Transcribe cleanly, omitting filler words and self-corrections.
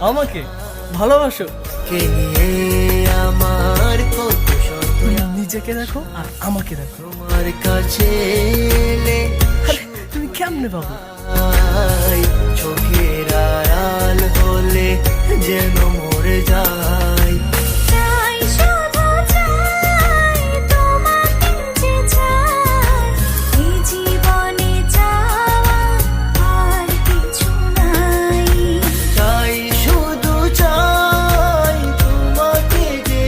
আমাকে ভালোবাসো? কে নিয়ে আমার কত শত নিজেকে দেখো আর আমাকে দেখো। তোমার কাছে এলে আরে তুমি কেমনে পাবো? চোখের আড়াল হলে যেন মরে যায়।